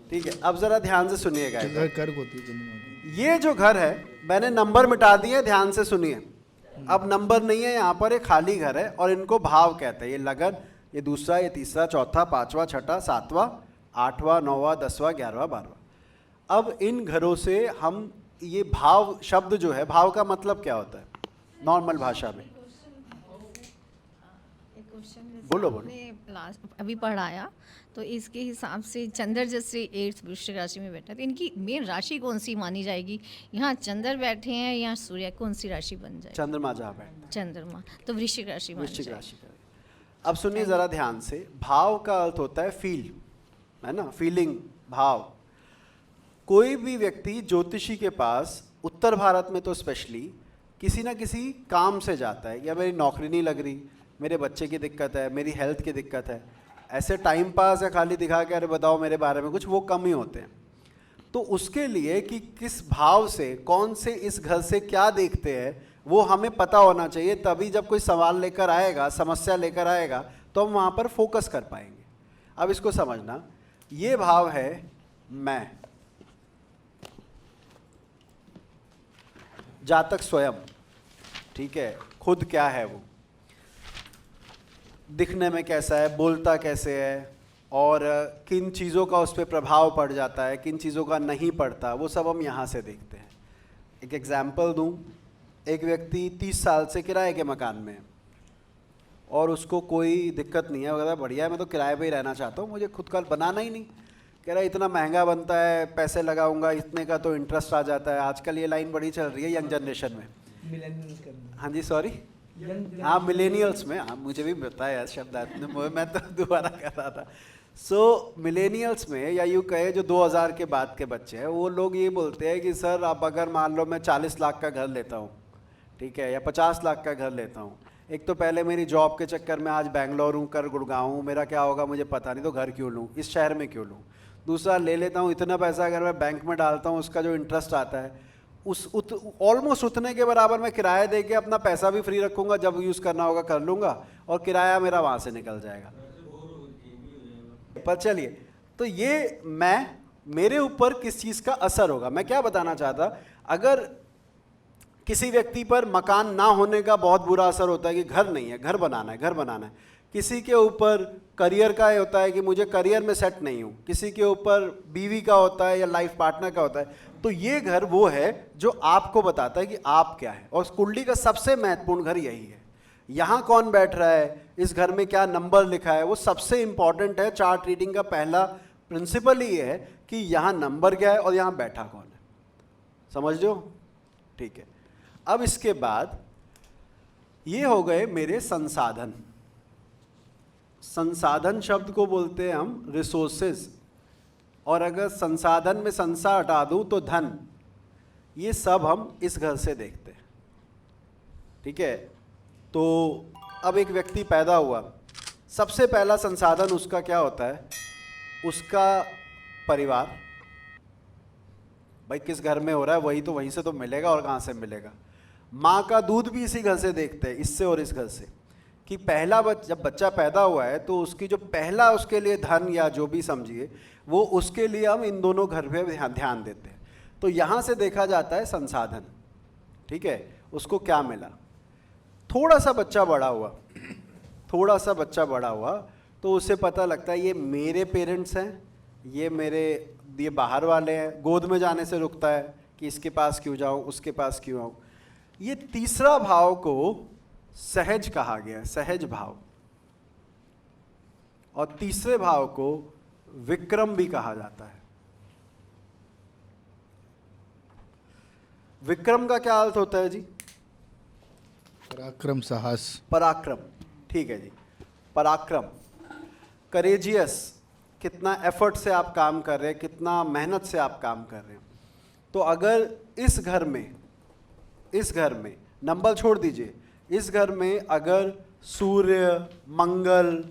ठीक है, अब जरा ध्यान से सुनिएगा। कर्क होती है। ये जो घर है, मैंने नंबर मिटा दिए, ध्यान से सुनिए। अब नंबर नहीं है यहाँ पर, एक खाली घर है और इनको भाव कहते हैं। ये लगन, ये दूसरा, ये तीसरा, चौथा, पांचवा, छठा, सातवां, आठवां, नौवां, 10वां, 11वां, 12वां। अब इन घरों से हम ये भाव शब्द जो है, भाव का मतलब क्या होता है नॉर्मल भाषा में? बोलो बोलो। अभी पढ़ाया तो इसके हिसाब से चंद्र जैसे 8th वृश्चिक राशि में बैठा, तो इनकी मेन राशि कौन सी मानी जाएगी? यहाँ चंद्र बैठे हैं या सूर्य, कौन सी राशि बन जाएगी? चंद्रमा जहाँ बैठे, चंद्रमा, तो वृश्चिक राशि मानी वृश्चिक जाएगी। राशि का। अब सुनिए जरा ध्यान से, भाव का अर्थ होता है फील, है ना, फीलिंग, भाव। कोई भी व्यक्ति ज्योतिषी के पास, उत्तर भारत में तो स्पेशली, किसी ना किसी काम से जाता है, या मेरी नौकरी नहीं लग रही, मेरे बच्चे की दिक्कत है, मेरी हेल्थ की दिक्कत है, ऐसे टाइम पास या खाली दिखा के अरे बताओ मेरे बारे में कुछ, वो कम ही होते हैं। तो उसके लिए कि किस भाव से, कौन से इस घर से क्या देखते हैं, वो हमें पता होना चाहिए। तभी जब कोई सवाल लेकर आएगा, समस्या लेकर आएगा, तो हम वहाँ पर फोकस कर पाएंगे। अब इसको समझना, ये भाव है मैं, जातक स्वयं, ठीक है, खुद क्या है वो, दिखने में कैसा है, बोलता कैसे है, और किन चीज़ों का उस पर प्रभाव पड़ जाता है, किन चीज़ों का नहीं पड़ता, वो सब हम यहाँ से देखते हैं। एक एग्जाम्पल दूँ, एक व्यक्ति 30 साल से किराए के मकान में है और उसको कोई दिक्कत नहीं है, वो कहता है बढ़िया है, मैं तो किराए पे ही रहना चाहता हूँ, मुझे खुद का बनाना ही नहीं। कह रहा है इतना महंगा बनता है, पैसे लगाऊंगा इतने का तो इंटरेस्ट आ जाता है। आजकल ये लाइन बड़ी चल रही है यंग जनरेशन में। हाँ जी, सॉरी, हाँ मिलेनियल्स में, हाँ मुझे भी पता है शब्द, मैं तो दोबारा कर रहा था। सो मिलेनियल्स में, या यूँ कहे जो 2000 के बाद के बच्चे हैं, वो लोग ये बोलते हैं कि सर अब अगर मान लो मैं 40 लाख का घर लेता हूँ, ठीक है, या 50 लाख का घर लेता हूँ, एक तो पहले मेरी जॉब के चक्कर में आज बैंगलोर हूँ, कर गुड़गांव हूँ, मेरा क्या होगा मुझे पता नहीं, तो घर क्यों लूँ, इस शहर में क्यों लूँ। दूसरा, ले लेता हूँ इतना पैसा, अगर मैं बैंक में डालता हूँ उसका जो इंटरेस्ट आता है, ऑलमोस्ट उतने के बराबर मैं किराया दे के अपना पैसा भी फ्री रखूँगा, जब यूज़ करना होगा कर लूँगा, और किराया मेरा वहाँ से निकल जाएगा। पर चलिए, तो ये मैं, मेरे ऊपर किस चीज़ का असर होगा, मैं क्या बताना चाहता, अगर किसी व्यक्ति पर मकान ना होने का बहुत बुरा असर होता है कि घर नहीं है, घर बनाना है, घर बनाना है। किसी के ऊपर करियर का होता है कि मुझे करियर में सेट नहीं हूँ, किसी के ऊपर बीवी का होता है या लाइफ पार्टनर का होता है। तो ये घर वो है जो आपको बताता है कि आप क्या है, और कुंडली का सबसे महत्वपूर्ण घर यही है। यहाँ कौन बैठ रहा है, इस घर में क्या नंबर लिखा है, वो सबसे इंपॉर्टेंट है। चार्ट रीडिंग का पहला प्रिंसिपल ही है कि यहाँ नंबर क्या है और यहाँ बैठा कौन है, समझ लो, ठीक है। अब इसके बाद ये हो गए मेरे संसाधन। संसाधन शब्द को बोलते हैं हम रिसोर्सेज, और अगर संसाधन में संसा हटा दूं तो धन। ये सब हम इस घर से देखते हैं, ठीक है। तो अब एक व्यक्ति पैदा हुआ, सबसे पहला संसाधन उसका क्या होता है, उसका परिवार। भाई किस घर में हो रहा है वही तो, वहीं से तो मिलेगा, और कहाँ से मिलेगा। माँ का दूध भी इसी घर से देखते हैं, इससे और इस घर से, कि पहला जब बच्चा पैदा हुआ है तो उसकी जो पहला उसके लिए धन या जो भी समझिए, वो उसके लिए हम इन दोनों घर पे ध्यान देते हैं। तो यहाँ से देखा जाता है संसाधन, ठीक है, उसको क्या मिला। थोड़ा सा बच्चा बड़ा हुआ, थोड़ा सा बच्चा बड़ा हुआ तो उसे पता लगता है ये मेरे पेरेंट्स हैं, ये बाहर वाले हैं। गोद में जाने से रुकता है कि इसके पास क्यों जाऊँ, उसके पास क्यों आऊँ। ये तीसरा भाव को सहज कहा गया है, सहज भाव, और तीसरे भाव को विक्रम भी कहा जाता है। विक्रम का क्या अर्थ होता है जी? पराक्रम, साहस। पराक्रम, ठीक है जी, पराक्रम, करेजियस, कितना एफर्ट से आप काम कर रहे हैं, कितना मेहनत से आप काम कर रहे हैं। तो अगर इस घर में नंबर छोड़ दीजिए, इस घर में अगर सूर्य, मंगल,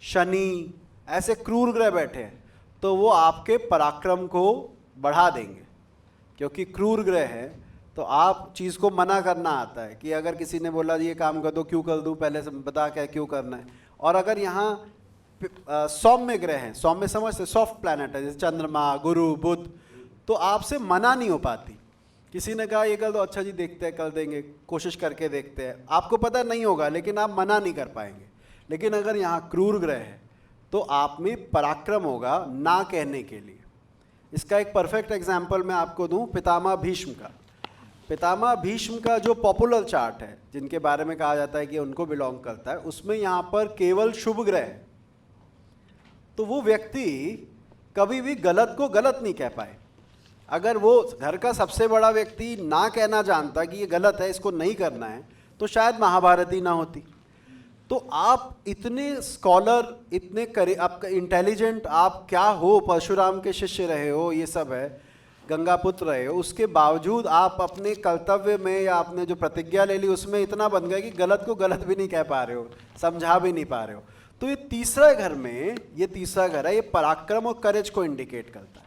शनि ऐसे क्रूर ग्रह बैठे हैं तो वो आपके पराक्रम को बढ़ा देंगे, क्योंकि क्रूर ग्रह है तो आप चीज़ को मना करना आता है कि अगर किसी ने बोला ये काम कर दो, क्यों कर दूँ, पहले से बता क्या क्यों करना है। और अगर यहाँ सौम्य ग्रह हैं, सौम्य समझते, सॉफ्ट प्लैनेट है, जैसे चंद्रमा, गुरु, बुध, तो आपसे मना नहीं हो पाती। किसी ने कहा ये कर दो, अच्छा जी देखते हैं, कर देंगे, कोशिश करके देखते हैं, आपको पता नहीं होगा लेकिन आप मना नहीं कर पाएंगे। लेकिन अगर यहाँ क्रूर ग्रह है तो आप में पराक्रम होगा ना कहने के लिए। इसका एक परफेक्ट एग्जाम्पल मैं आपको दूं, पितामह भीष्म का। पितामह भीष्म का जो पॉपुलर चार्ट है, जिनके बारे में कहा जाता है कि उनको बिलोंग करता है, उसमें यहाँ पर केवल शुभ ग्रह है। तो वो व्यक्ति कभी भी गलत को गलत नहीं कह पाए। अगर वो घर का सबसे बड़ा व्यक्ति ना कहना जानता कि ये गलत है, इसको नहीं करना है, तो शायद महाभारत ही ना होती। तो आप इतने स्कॉलर, इतने आपका इंटेलिजेंट, आप क्या हो, परशुराम के शिष्य रहे हो, ये सब है, गंगा पुत्र रहे हो, उसके बावजूद आप अपने कर्तव्य में या आपने जो प्रतिज्ञा ले ली उसमें इतना बन गए कि गलत को गलत भी नहीं कह पा रहे हो, समझा भी नहीं पा रहे हो। तो ये तीसरा घर में, ये तीसरा घर है, ये पराक्रम और करेज को इंडिकेट करता है।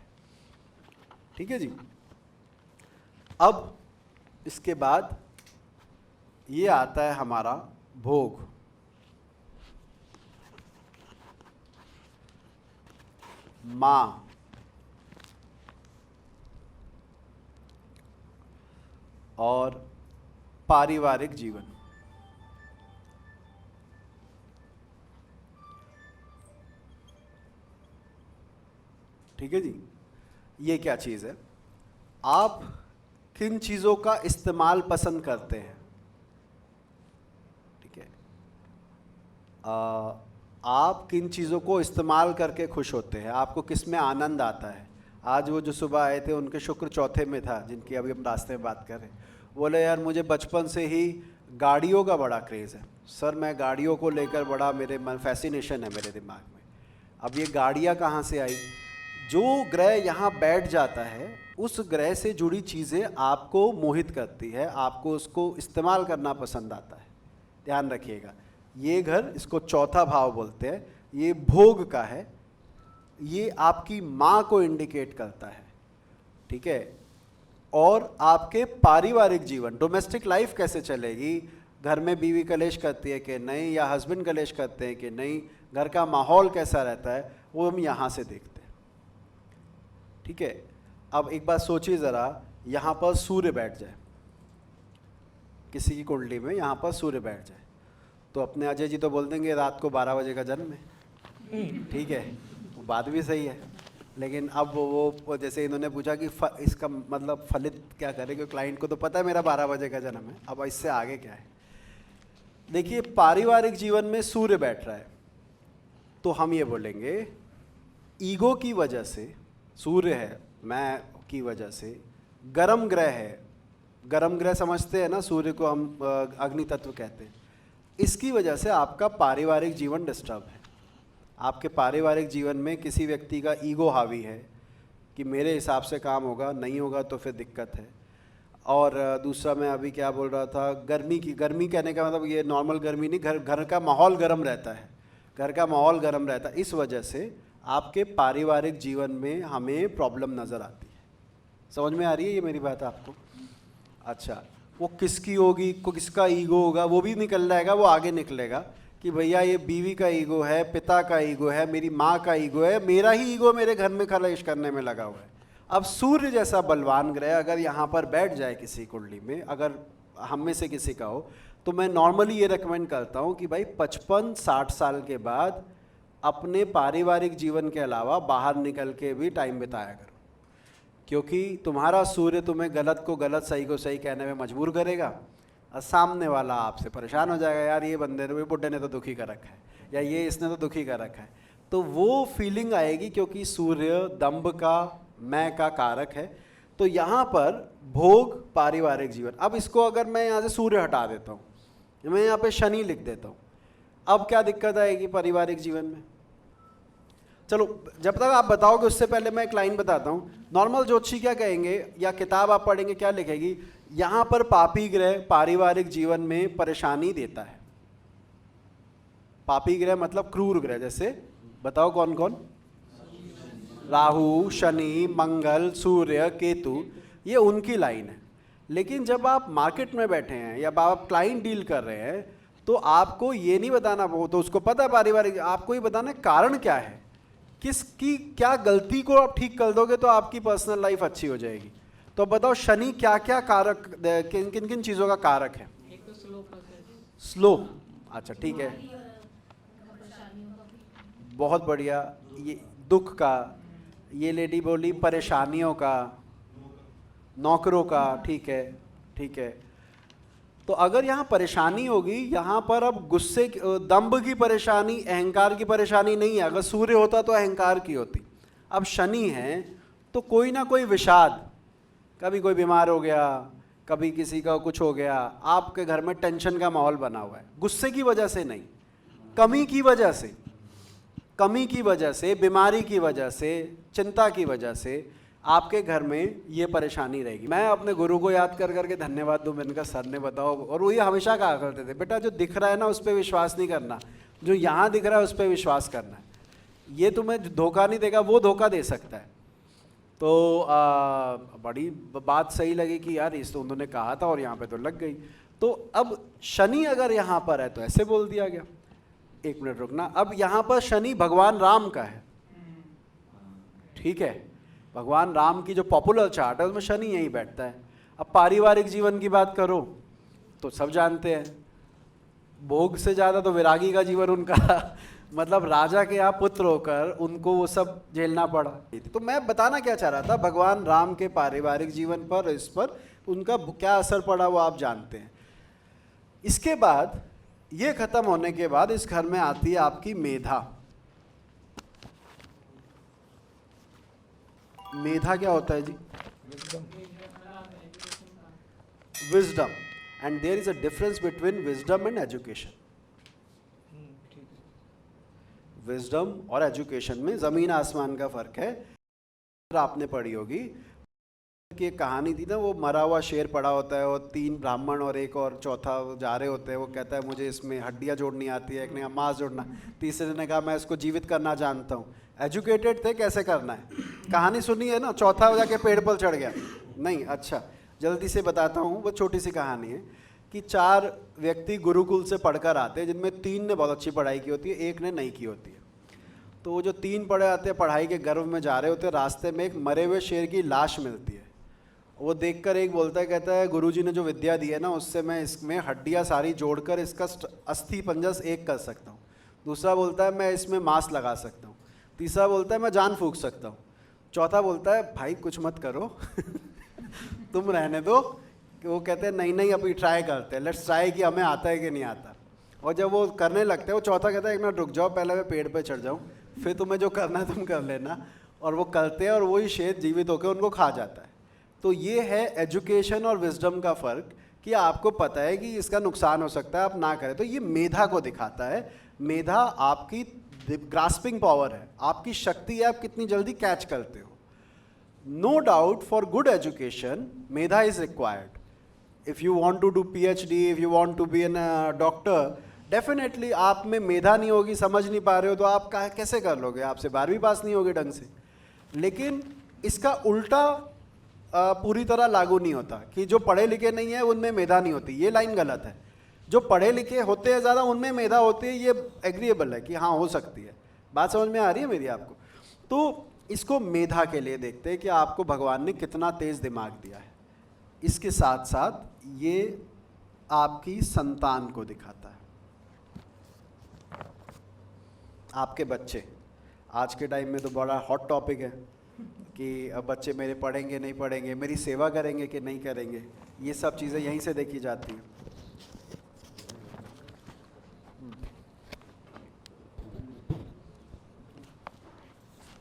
ठीक है जी। अब इसके बाद ये आता है हमारा भोग। माँ, और पारिवारिक जीवन। ठीक है जी। ये क्या चीज़ है? आप किन चीज़ों का इस्तेमाल पसंद करते हैं? ठीक है, आप किन चीज़ों को इस्तेमाल करके खुश होते हैं? आपको किस में आनंद आता है? आज वो जो सुबह आए थे, उनके शुक्र चौथे में था, जिनकी अभी हम रास्ते में बात कर रहे हैं, बोले यार मुझे बचपन से ही गाड़ियों का बड़ा क्रेज़ है सर, मैं गाड़ियों को लेकर बड़ा मेरे मन फैसिनेशन है मेरे दिमाग में। अब ये गाड़ियाँ कहाँ से आई? जो ग्रह यहाँ बैठ जाता है, उस ग्रह से जुड़ी चीज़ें आपको मोहित करती है, आपको उसको इस्तेमाल करना पसंद आता है। ध्यान रखिएगा, ये घर, इसको चौथा भाव बोलते हैं, ये भोग का है, ये आपकी माँ को इंडिकेट करता है। ठीक है, और आपके पारिवारिक जीवन, डोमेस्टिक लाइफ कैसे चलेगी, घर में बीवी कलेश करती है कि नहीं, या हस्बैंड कलेश करते हैं कि नहीं, घर का माहौल कैसा रहता है, वो हम यहाँ से देखते हैं। ठीक है, अब एक बात सोचिए ज़रा, यहाँ पर सूर्य बैठ जाए, किसी की कुंडली में यहाँ पर सूर्य बैठ जाए, तो अपने अजय जी तो बोल देंगे रात को 12 बजे का जन्म है। ठीक है, वो बात भी सही है, लेकिन अब वो जैसे इन्होंने पूछा कि इसका मतलब फलित क्या करें, क्योंकि क्लाइंट को तो पता है मेरा 12 बजे का जन्म है, अब इससे आगे क्या है? देखिए, पारिवारिक जीवन में सूर्य बैठ रहा है, तो हम ये बोलेंगे ईगो की वजह से, सूर्य है मैं की वजह से, गर्म ग्रह है, गर्म ग्रह समझते हैं ना, सूर्य को हम अग्नि तत्व कहते हैं, इसकी वजह से आपका पारिवारिक जीवन डिस्टर्ब है। आपके पारिवारिक जीवन में किसी व्यक्ति का ईगो हावी है कि मेरे हिसाब से काम होगा, नहीं होगा तो फिर दिक्कत है। और दूसरा मैं अभी क्या बोल रहा था, गर्मी कहने का मतलब ये नॉर्मल गर्मी नहीं, घर का माहौल गर्म रहता है, घर का माहौल गर्म रहता है, इस वजह से आपके पारिवारिक जीवन में हमें प्रॉब्लम नज़र आती है। समझ में आ रही है ये मेरी बात आपको? अच्छा, वो किसकी होगी, किसका ईगो होगा, वो भी निकल जाएगा, वो आगे निकलेगा कि भैया ये बीवी का ईगो है, पिता का ईगो है, मेरी माँ का ईगो है, मेरा ही ईगो मेरे घर में कलेश करने में लगा हुआ है। अब सूर्य जैसा बलवान ग्रह अगर यहाँ पर बैठ जाए किसी कुंडली में, अगर हम में से किसी का हो, तो मैं नॉर्मली ये रेकमेंड करता हूँ कि भाई 55-60 साल के बाद अपने पारिवारिक जीवन के अलावा बाहर निकल के भी टाइम बिताया करो, क्योंकि तुम्हारा सूर्य तुम्हें गलत को गलत, सही को सही कहने में मजबूर करेगा, और सामने वाला आपसे परेशान हो जाएगा, यार ये बंदे ने, बुड्ढे ने तो दुखी कर रखा है, या ये इसने तो दुखी कर रखा है। तो वो फीलिंग आएगी, क्योंकि सूर्य दंभ का, मैं का कारक है। तो यहाँ पर भोग, पारिवारिक जीवन। अब इसको अगर मैं यहाँ से सूर्य हटा देता हूँ, मैं यहाँ पे शनि लिख देता हूँ, अब क्या दिक्कत आएगी पारिवारिक जीवन में? चलो, जब तक आप बताओगे उससे पहले मैं एक लाइन बताता हूँ। नॉर्मल ज्योतिषी क्या कहेंगे, या किताब आप पढ़ेंगे क्या लिखेगी, यहाँ पर पापी ग्रह पारिवारिक जीवन में परेशानी देता है। पापी ग्रह मतलब क्रूर ग्रह, जैसे बताओ कौन कौन? राहु, शनि, मंगल, सूर्य, केतु, ये उनकी लाइन है। लेकिन जब आप मार्केट में बैठे हैं या आप क्लाइंट डील कर रहे हैं, तो आपको ये नहीं बताना, वो तो उसको पता है पारिवारिक, आपको ये बताना कारण क्या है, किसकी क्या गलती को आप ठीक कर दोगे तो आपकी पर्सनल लाइफ अच्छी हो जाएगी। तो बताओ शनि क्या क्या कारक, किन किन किन चीज़ों का कारक है? स्लो, अच्छा ठीक है, बहुत बढ़िया। ये दुख का, ये लेडी बोली परेशानियों का, नौकरों का, ठीक है ठीक है। तो अगर यहाँ परेशानी होगी, यहाँ पर अब गुस्से दंभ की परेशानी, अहंकार की परेशानी नहीं है। अगर सूर्य होता तो अहंकार की होती, अब शनि है तो कोई ना कोई विषाद, कभी कोई बीमार हो गया, कभी किसी का कुछ हो गया, आपके घर में टेंशन का माहौल बना हुआ है, गुस्से की वजह से नहीं, कमी की वजह से, कमी की वजह से, बीमारी की वजह से, चिंता की वजह से आपके घर में ये परेशानी रहेगी। मैं अपने गुरु को याद कर करके धन्यवाद दूं, मैंने कहा सर ने बताओ, और वो ये हमेशा कहा करते थे, बेटा जो दिख रहा है ना उस पर विश्वास नहीं करना, जो यहाँ दिख रहा है उस पर विश्वास करना है। ये तुम्हें धोखा नहीं देगा, वो धोखा दे सकता है। तो बड़ी बात सही लगी कि यार इस तो उन्होंने कहा था और यहाँ पे तो लग गई। तो अब शनि अगर यहाँ पर है तो ऐसे बोल दिया गया। एक मिनट रुकना, अब यहाँ पर शनि भगवान राम का है, ठीक है, भगवान राम की जो पॉपुलर चार्ट है उसमें शनि यहीं बैठता है। अब पारिवारिक जीवन की बात करो तो सब जानते हैं, भोग से ज़्यादा तो विरागी का जीवन उनका मतलब राजा के यहाँ पुत्र होकर उनको वो सब झेलना पड़ा। तो मैं बताना क्या चाह रहा था, भगवान राम के पारिवारिक जीवन पर, इस पर उनका क्या असर पड़ा वो आप जानते हैं। इसके बाद ये खत्म होने के बाद इस घर में आती है आपकी मेधा। मेधा क्या होता है जी? Wisdom, and there is a difference between wisdom and education. Wisdom और एजुकेशन में जमीन आसमान का फर्क है। आपने पढ़ी होगी कि एक कहानी थी ना, वो मरा हुआ शेर पड़ा होता है और 3 ब्राह्मण और एक और चौथा जा रहे होते हैं, वो कहता है मुझे इसमें हड्डियां जोड़नी आती है, एक ने कहा मांस जोड़ना, तीसरे ने कहा मैं इसको जीवित करना जानता हूँ। एजुकेटेड थे कैसे करना है, कहानी सुनी है ना, चौथा जाके पेड़ पर चढ़ गया नहीं। अच्छा जल्दी से बताता हूँ, वो छोटी सी कहानी है कि 4 व्यक्ति गुरुकुल से पढ़कर आते हैं, जिनमें 3 ने बहुत अच्छी पढ़ाई की होती है, एक ने नहीं की होती है। तो वो जो 3 पढ़े आते हैं, पढ़ाई के गर्व में जा रहे होते हैं, रास्ते में एक मरे हुए शेर की लाश मिलती है। वो देखकर एक बोलता है, कहता है गुरुजी ने जो विद्या दी है ना, उससे मैं इसमें हड्डियाँ सारी जोड़कर इसका अस्थि पंजस एक कर सकता हूँ। दूसरा बोलता है मैं इसमें मांस लगा सकता हूँ। तीसरा बोलता है मैं जान फूंक सकता हूँ। चौथा बोलता है भाई कुछ मत करो तुम रहने दो। वो कहते हैं नहीं नहीं अभी ट्राई करते हैं, लेट्स ट्राई कि हमें आता है कि नहीं आता। और जब वो करने लगते हैं, वो चौथा कहता है एक मिनट रुक जाओ, पहले मैं पेड़ पे चढ़ जाऊँ, फिर तुम्हें जो करना है तुम कर लेना। और वो करते हैं और वही शेर जीवित होकर उनको खा जाता है। तो ये है एजुकेशन और विजडम का फ़र्क, कि आपको पता है कि इसका नुकसान हो सकता है, आप ना करें। तो ये मेधा को दिखाता है। मेधा आपकी ग्रास्पिंग पावर है, आपकी शक्ति है, आप कितनी जल्दी कैच करते हो। No doubt for good education मेधा is required. If you want to do PhD, if you want to be an doctor, definitely आप में मेधा नहीं होगी, समझ नहीं पा रहे हो तो आप कैसे कर लोगे, आपसे 12वीं पास नहीं होगी ढंग से। लेकिन इसका उल्टा पूरी तरह लागू नहीं होता कि जो पढ़े लिखे नहीं है उनमें मेधा नहीं होती, ये लाइन गलत है। जो पढ़े लिखे होते हैं ज़्यादा उनमें मेधा होती है, ये एग्रीएबल है कि हाँ हो सकती है। बात समझ में आ रही है मेरी आपको? तो इसको मेधा के लिए देखते हैं कि आपको भगवान ने कितना तेज दिमाग दिया है। इसके साथ साथ ये आपकी संतान को दिखाता है। आपके बच्चे आज के टाइम में तो बड़ा हॉट टॉपिक है कि अब बच्चे मेरे पढ़ेंगे नहीं पढ़ेंगे, मेरी सेवा करेंगे कि नहीं करेंगे, ये सब चीज़ें यहीं से देखी जाती हैं।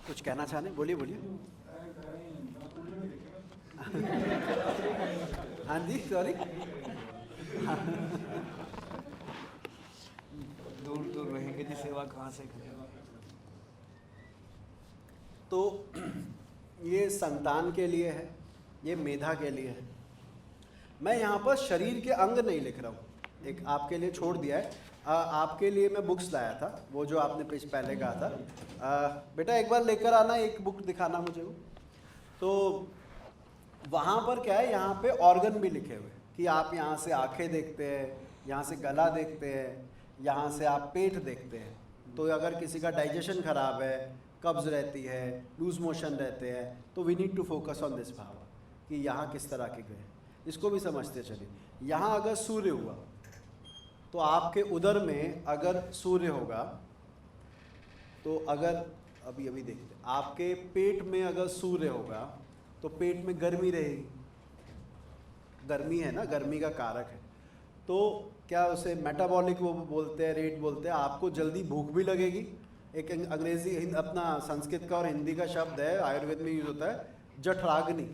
कुछ कहना चाहने, बोलिए बोलिए। हाँ जी सॉरी दूर दूर रहेंगे जी, सेवा कहाँ से करें। तो ये संतान के लिए है, ये मेधा के लिए है। मैं यहाँ पर शरीर के अंग नहीं लिख रहा हूँ, एक आपके लिए छोड़ दिया है। आपके लिए मैं बुक्स लाया था, वो जो आपने पहले कहा था बेटा एक बार लेकर आना, एक बुक दिखाना मुझे वो। तो वहाँ पर क्या है, यहाँ पे ऑर्गन भी लिखे हुए कि आप यहाँ से आंखें देखते हैं, यहाँ से गला देखते हैं, यहाँ से आप पेट देखते हैं। तो अगर किसी का डाइजेशन खराब है, कब्ज रहती है, लूज मोशन रहते हैं, तो we need to focus on this भाव कि यहाँ किस तरह के गए, इसको भी समझते चलिए। यहाँ अगर सूर्य हुआ तो आपके उदर में अगर सूर्य होगा तो अगर अभी देखते हैं, आपके पेट में अगर सूर्य होगा तो पेट में गर्मी रहेगी, गर्मी है ना, गर्मी का कारक है। तो क्या उसे मेटाबॉलिक वो बोलते हैं, रेट बोलते हैं, आपको जल्दी भूख भी लगेगी। एक अंग्रेजी अपना संस्कृत का और हिंदी का शब्द है, आयुर्वेद में यूज होता है, जठराग्नि।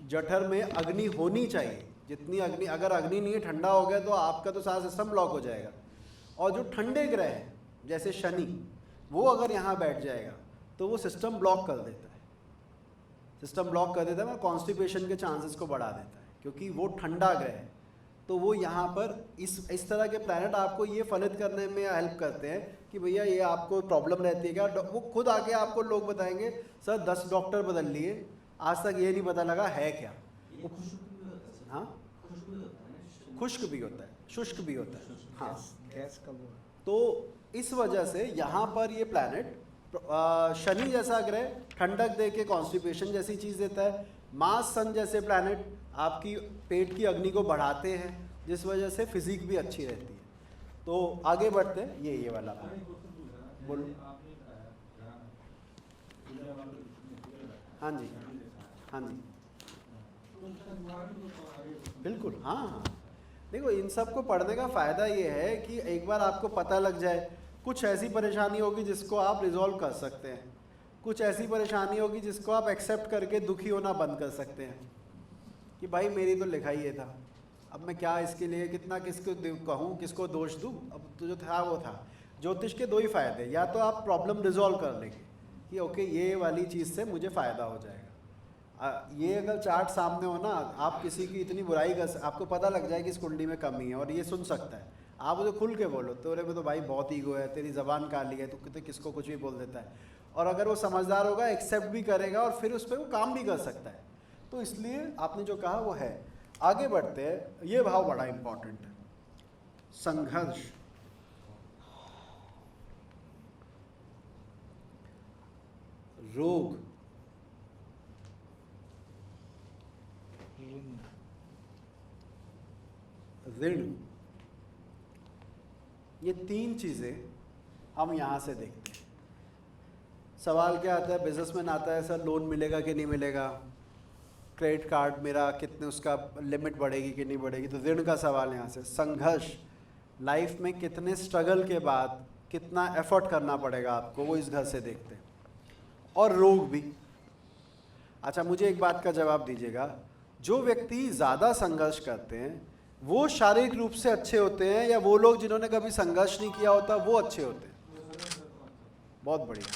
जठर में अग्नि होनी चाहिए, जितनी अग्नि, अगर अग्नि नहीं है, ठंडा हो गया तो आपका तो सारा सिस्टम ब्लॉक हो जाएगा। और जो ठंडे ग्रह हैं जैसे शनि, वो अगर यहाँ बैठ जाएगा तो वो सिस्टम ब्लॉक कर देता है, सिस्टम ब्लॉक कर देता है, मतलब कॉन्स्टिपेशन के चांसेस को बढ़ा देता है, क्योंकि वो ठंडा ग्रह है। तो वो यहाँ पर इस तरह के प्लैनेट आपको ये फलित करने में हेल्प करते हैं कि भैया ये आपको प्रॉब्लम रहती है क्या। वो खुद आके आपको लोग बताएंगे सर 10 डॉक्टर बदल लिए, आज तक ये नहीं पता लगा है क्या। हाँ, खुश्क भी होता है, शुष्क भी होता है। हाँ, गैस का वो तो इस वजह से यहाँ पर ये प्लैनेट शनि जैसा ग्रह ठंडक दे के कॉन्स्टिपेशन जैसी चीज़ देता है। मार्स सन जैसे प्लैनेट आपकी पेट की अग्नि को बढ़ाते हैं, जिस वजह से फिजिक भी अच्छी रहती है। तो आगे बढ़ते हैं, ये वाला बोलो। हाँ जी, हाँ जी, बिल्कुल। हाँ, देखो इन सब को पढ़ने का फ़ायदा ये है कि एक बार आपको पता लग जाए, कुछ ऐसी परेशानी होगी जिसको आप रिजॉल्व कर सकते हैं, कुछ ऐसी परेशानी होगी जिसको आप एक्सेप्ट करके दुखी होना बंद कर सकते हैं कि भाई मेरी तो लिखाई ये था, अब मैं क्या इसके लिए कितना किसको कहूँ, किसको दोष दूँ। अब तो जो था वो था। ज्योतिष के दो ही फ़ायदे, या तो आप प्रॉब्लम रिजॉल्व कर लेंगे कि ओके ये वाली चीज़ से मुझे फ़ायदा हो जाएगा। ये अगर चार्ट सामने हो ना, आप किसी की इतनी बुराई कर, आपको पता लग जाए कि इस कुंडली में कमी है और ये सुन सकता है, आप उसे खुल के बोलो तेरे में तो भाई बहुत ईगो है, तेरी ज़बान काली है, तो किसको कुछ भी बोल देता है। और अगर वो समझदार होगा एक्सेप्ट भी करेगा और फिर उस पर वो काम भी कर सकता है। तो इसलिए आपने जो कहा वो है। आगे बढ़ते हैं, ये भाव बड़ा इंपॉर्टेंट है, संघर्ष। रोग, ऋण, ये तीन चीज़ें हम यहाँ से देखते हैं। सवाल क्या आता है, बिजनेसमैन आता है सर लोन मिलेगा कि नहीं मिलेगा, क्रेडिट कार्ड मेरा कितने उसका लिमिट बढ़ेगी कि नहीं बढ़ेगी, तो ऋण का सवाल यहाँ से। संघर्ष, लाइफ में कितने स्ट्रगल के बाद कितना एफर्ट करना पड़ेगा आपको, वो इस घर से देखते हैं। और रोग भी। अच्छा, मुझे एक बात का जवाब दीजिएगा, जो व्यक्ति ज़्यादा संघर्ष करते हैं वो शारीरिक रूप से अच्छे होते हैं या वो लोग जिन्होंने कभी संघर्ष नहीं किया होता वो अच्छे होते हैं? बहुत बढ़िया,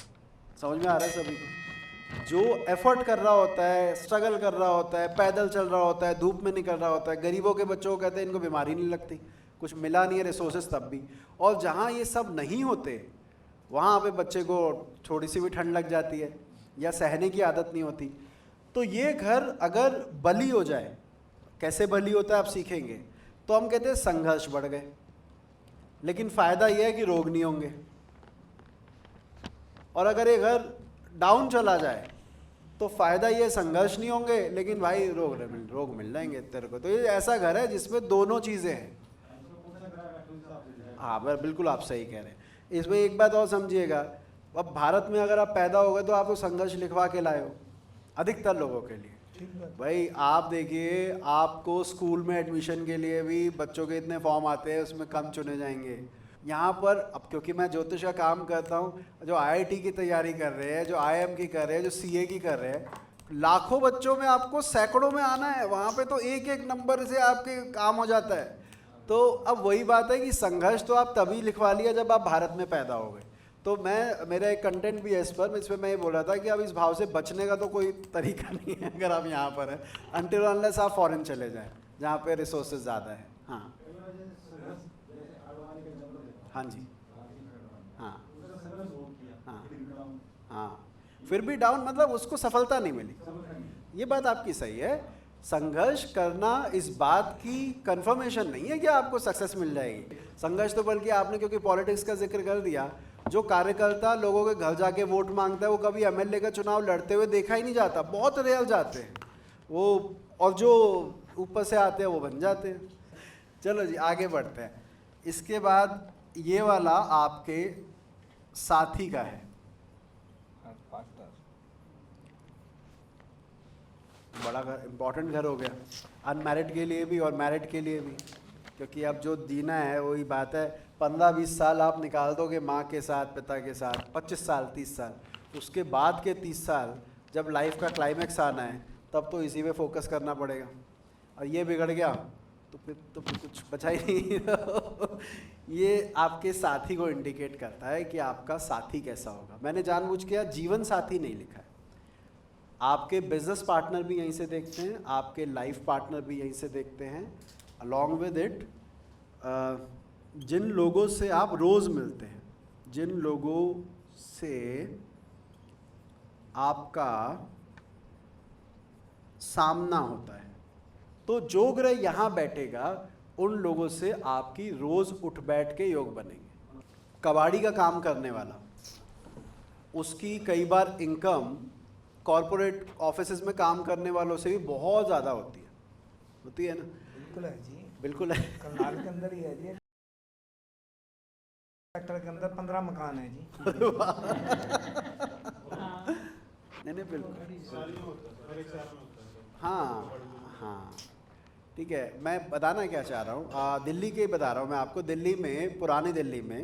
समझ में आ रहा है सभी को। जो एफर्ट कर रहा होता है, स्ट्रगल कर रहा होता है, पैदल चल रहा होता है, धूप में निकल रहा होता है। गरीबों के बच्चों को कहते हैं इनको बीमारी नहीं लगती, कुछ मिला नहीं है रिसोर्सेज तब भी। और जहाँ ये सब नहीं होते वहाँ पे बच्चे को थोड़ी सी भी ठंड लग जाती है या सहने की आदत नहीं होती। तो ये घर अगर बली हो जाए, कैसे बली होता है आप सीखेंगे, तो हम कहते हैं संघर्ष बढ़ गए। लेकिन फ़ायदा ये है कि रोग नहीं होंगे। और अगर ये घर डाउन चला जाए तो फ़ायदा ये संघर्ष नहीं होंगे, लेकिन भाई रोग मिल जाएंगे तेरे को। तो ये ऐसा घर है जिसमें दोनों चीज़ें हैं। हाँ, बिल्कुल आप सही कह रहे हैं। इसमें एक बात और समझिएगा, अब भारत में अगर आप पैदा हो गए तो आप तो संघर्ष लिखवा के लाए हो, अधिकतर लोगों के लिए। भाई आप देखिए, आपको स्कूल में एडमिशन के लिए भी बच्चों के इतने फॉर्म आते हैं, उसमें कम चुने जाएंगे। यहाँ पर अब क्योंकि मैं ज्योतिष का काम करता हूँ, जो IIT की तैयारी कर रहे हैं, जो IIM की कर रहे हैं, जो CA की कर रहे हैं, लाखों बच्चों में आपको सैकड़ों में आना है। वहाँ पे तो एक एक नंबर से आपके काम हो जाता है। तो अब वही बात है कि संघर्ष तो आप तभी लिखवा लिया जब आप भारत में पैदा हो गए। तो मेरा एक कंटेंट भी है इस पर, इसमें मैं ये बोल रहा था कि अब इस भाव से बचने का तो कोई तरीका नहीं है अगर आप यहाँ पर हैं, अनटिल अनलेस आप फॉरेन चले जाएं जहाँ पे रिसोर्सेज ज़्यादा है। हाँ हाँ जी, हाँ हाँ हाँ, फिर भी डाउन मतलब उसको सफलता नहीं मिली, ये बात आपकी सही है। संघर्ष करना इस बात की कंफर्मेशन नहीं है कि आपको सक्सेस मिल जाएगी। संघर्ष तो बल्कि आपने, क्योंकि पॉलिटिक्स का जिक्र कर दिया, जो कार्यकर्ता लोगों के घर जाके वोट मांगता है वो कभी एमएलए का चुनाव लड़ते हुए देखा ही नहीं जाता, बहुत रेयर जाते हैं वो, और जो ऊपर से आते हैं वो बन जाते हैं। चलो जी आगे बढ़ते हैं। इसके बाद ये वाला आपके साथी का है, बड़ा घर, इम्पोर्टेंट घर हो गया, अनमैरिड के लिए भी और मैरिड के लिए भी, क्योंकि अब जो जीना है वही बात है। 15-20 साल आप निकाल दोगे माँ के साथ, पिता के साथ, 25 साल 30 साल, उसके बाद के 30 साल जब लाइफ का क्लाइमैक्स आना है तब तो इसी पे फोकस करना पड़ेगा, और ये बिगड़ गया तो फिर कुछ बचा ही नहीं। ये आपके साथी को इंडिकेट करता है कि आपका साथी कैसा होगा। मैंने जानबूझ के जीवन साथी नहीं लिखा है। आपके बिजनेस पार्टनर भी यहीं से देखते हैं, आपके लाइफ पार्टनर भी यहीं से देखते हैं, अलॉन्ग विद इट जिन लोगों से आप रोज़ मिलते हैं, जिन लोगों से आपका सामना होता है, तो जो ग्रह यहाँ बैठेगा उन लोगों से आपकी रोज़ उठ बैठ के योग बनेंगे। कबाड़ी का काम करने वाला, उसकी कई बार इनकम कॉरपोरेट ऑफिसेज में काम करने वालों से भी बहुत ज़्यादा होती है ना? बिल्कुल है जी, बिल्कुल है। करनाल के अंदर ही है जी, सेक्टर के अंदर 15 मकान है जी। नहीं बिल्कुल, हाँ हाँ ठीक है। मैं बताना क्या चाह रहा हूँ, दिल्ली के ही बता रहा हूँ मैं आपको। दिल्ली में, पुरानी दिल्ली में